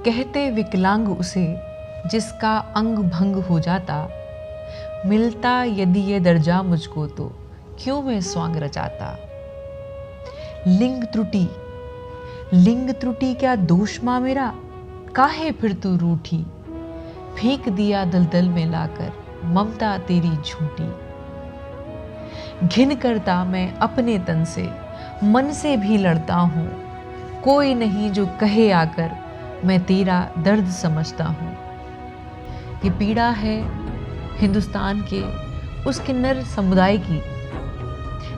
कहते विकलांग उसे जिसका अंग भंग हो जाता, मिलता यदि ये दर्जा मुझको तो क्यों मैं स्वांग रचाता। लिंग त्रुटि क्या दोष माँ मेरा, काहे फिर तू रूठी, फेंक दिया दलदल में लाकर ममता तेरी झूठी। घिन करता मैं अपने तन से, मन से भी लड़ता हूँ, कोई नहीं जो कहे आकर मैं तेरा दर्द समझता हूँ। ये पीड़ा है हिंदुस्तान के उस किन्नर समुदाय की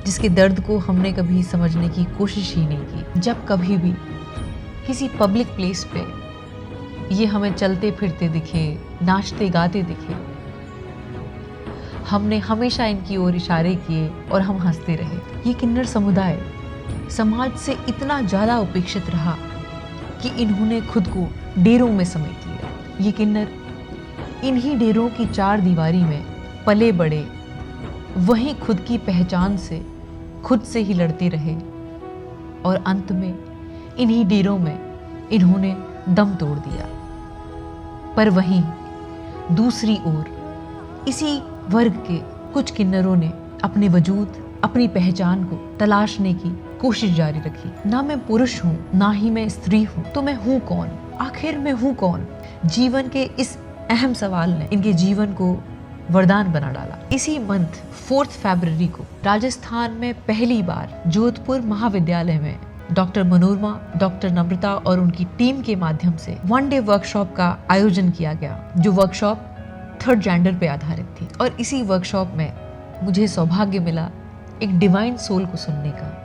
जिसके दर्द को हमने कभी समझने की कोशिश ही नहीं की। जब कभी भी किसी पब्लिक प्लेस पे ये हमें चलते फिरते दिखे, नाचते गाते दिखे, हमने हमेशा इनकी ओर इशारे किए और हम हंसते रहे। ये किन्नर समुदाय समाज से इतना ज़्यादा उपेक्षित रहा कि इन्होंने खुद को डेरों में समेट लिया। ये किन्नर इन्हीं डेरों की चार दीवारी में पले बड़े, वहीं खुद की पहचान से खुद से ही लड़ते रहे और अंत में इन्हीं डेरों में इन्होंने दम तोड़ दिया। पर वहीं दूसरी ओर इसी वर्ग के कुछ किन्नरों ने अपने वजूद, अपनी पहचान को तलाशने की कोशिश जारी रखी। ना मैं पुरुष हूँ, ना ही मैं स्त्री हूँ, तो मैं हूँ कौन? आखिर मैं हूँ कौन? जीवन के इस अहम सवाल ने इनके जीवन को वरदान बना डाला। इसी मंथ 4 फरवरी को राजस्थान में पहली बार जोधपुर महाविद्यालय में डॉक्टर मनोरमा, डॉक्टर नम्रता और उनकी टीम के माध्यम से 1 डे वर्कशॉप का आयोजन किया गया, जो वर्कशॉप 3rd जेंडर पे आधारित थी। और इसी वर्कशॉप में मुझे सौभाग्य मिला एक डिवाइन सोल को सुनने का।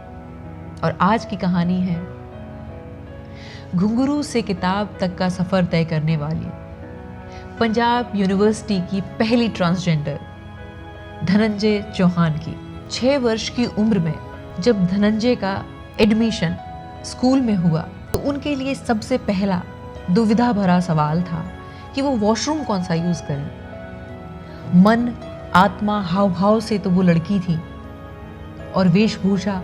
और आज की कहानी है घुंघरू से किताब तक का सफर तय करने वाली पंजाब यूनिवर्सिटी की पहली ट्रांसजेंडर धनंजय चौहान की। 6 वर्ष की उम्र में जब धनंजय का एडमिशन स्कूल में हुआ तो उनके लिए सबसे पहला दुविधा भरा सवाल था कि वो वॉशरूम कौन सा यूज करें। मन, आत्मा, हाव भाव से तो वो लड़की थी और वेशभूषा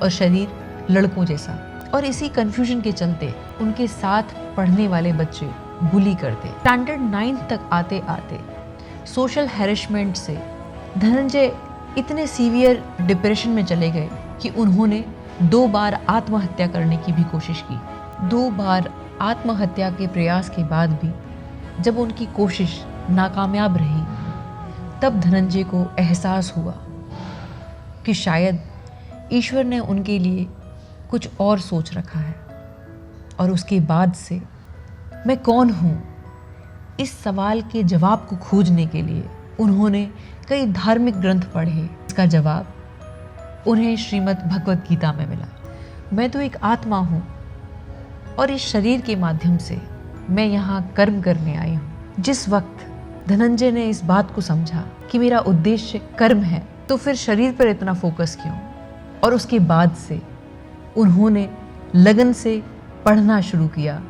और शरीर लड़कों जैसा। और इसी कंफ्यूजन के चलते उनके साथ पढ़ने वाले बच्चे बुली करते। स्टैंडर्ड 9 तक आते आते सोशल हैरेसमेंट से धनंजय इतने सीवियर डिप्रेशन में चले गए कि उन्होंने 2 बार आत्महत्या करने की भी कोशिश की। 2 बार आत्महत्या के प्रयास के बाद भी जब उनकी कोशिश नाकामयाब रही, तब धनंजय को एहसास हुआ कि शायद ईश्वर ने उनके लिए कुछ और सोच रखा है। और उसके बाद से मैं कौन हूँ, इस सवाल के जवाब को खोजने के लिए उन्होंने कई धार्मिक ग्रंथ पढ़े। इसका जवाब उन्हें श्रीमद् भगवत गीता में मिला। मैं तो एक आत्मा हूँ और इस शरीर के माध्यम से मैं यहाँ कर्म करने आई हूँ। जिस वक्त धनंजय ने इस बात को समझा कि मेरा उद्देश्य कर्म है, तो फिर शरीर पर इतना फोकस क्यों? और उसके बाद से उन्होंने लगन से पढ़ना शुरू किया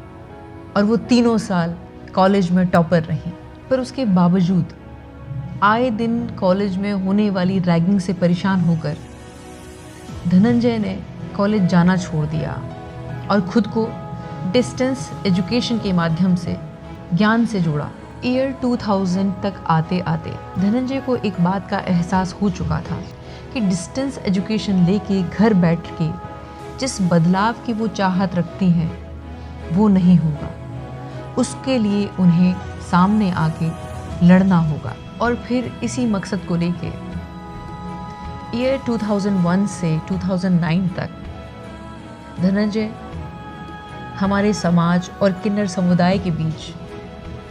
और वो 3 साल कॉलेज में टॉपर रही। पर उसके बावजूद आए दिन कॉलेज में होने वाली रैगिंग से परेशान होकर धनंजय ने कॉलेज जाना छोड़ दिया और खुद को डिस्टेंस एजुकेशन के माध्यम से ज्ञान से जोड़ा। ईयर 2000 तक आते आते धनंजय को एक बात का एहसास हो चुका था कि डिस्टेंस एजुकेशन लेके घर बैठ के जिस बदलाव की वो चाहत रखती हैं वो नहीं होगा। उसके लिए उन्हें सामने आके लड़ना होगा। और फिर इसी मकसद को लेके ईयर 2001 से 2009 तक धनंजय हमारे समाज और किन्नर समुदाय के बीच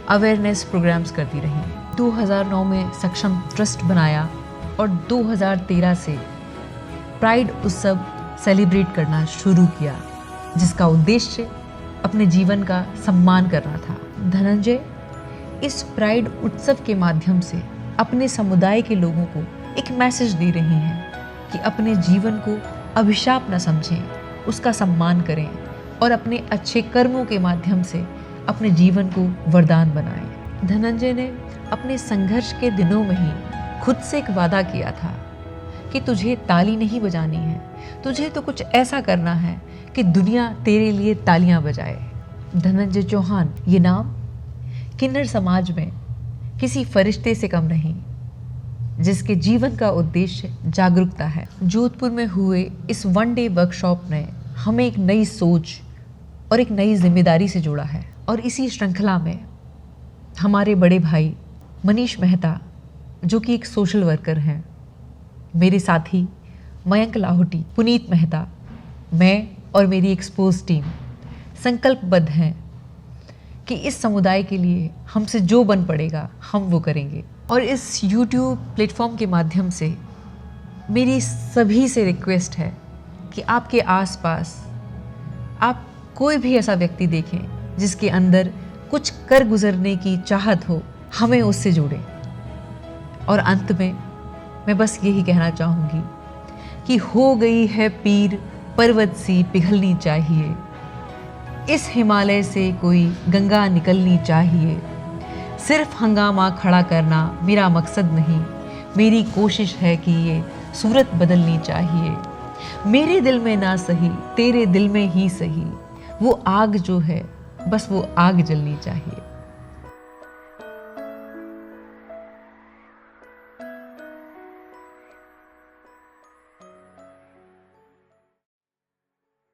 अवेयरनेस प्रोग्राम्स करती रही। 2009 में सक्षम ट्रस्ट बनाया और 2013 से प्राइड उत्सव सेलिब्रेट करना शुरू किया, जिसका उद्देश्य अपने जीवन का सम्मान करना था। धनंजय इस प्राइड उत्सव के माध्यम से अपने समुदाय के लोगों को एक मैसेज दे रही हैं कि अपने जीवन को अभिशाप न समझें, उसका सम्मान करें और अपने अच्छे कर्मों के माध्यम से अपने जीवन को वरदान बनाएं। धनंजय ने अपने संघर्ष के दिनों में ही खुद से एक वादा किया था कि तुझे ताली नहीं बजानी है, तुझे तो कुछ ऐसा करना है कि दुनिया तेरे लिए तालियां बजाए। धनंजय चौहान ये नाम किन्नर समाज में किसी फरिश्ते से कम नहीं, जिसके जीवन का उद्देश्य जागरूकता है। जोधपुर में हुए इस वन डे वर्कशॉप ने हमें एक नई सोच और एक नई जिम्मेदारी से जोड़ा है। और इसी श्रृंखला में हमारे बड़े भाई मनीष मेहता, जो कि एक सोशल वर्कर हैं, मेरे साथी मयंक लाहौटी, पुनीत मेहता, मैं और मेरी एक्सपोज टीम संकल्पबद्ध हैं कि इस समुदाय के लिए हमसे जो बन पड़ेगा हम वो करेंगे। और इस YouTube प्लेटफॉर्म के माध्यम से मेरी सभी से रिक्वेस्ट है कि आपके आसपास आप कोई भी ऐसा व्यक्ति देखें जिसके अंदर कुछ कर गुजरने की चाहत हो, हमें उससे जोड़ें। और अंत में मैं बस यही कहना चाहूँगी कि हो गई है पीर पर्वत सी पिघलनी चाहिए, इस हिमालय से कोई गंगा निकलनी चाहिए। सिर्फ हंगामा खड़ा करना मेरा मकसद नहीं, मेरी कोशिश है कि ये सूरत बदलनी चाहिए। मेरे दिल में ना सही, तेरे दिल में ही सही, वो आग जो है बस वो आग जलनी चाहिए।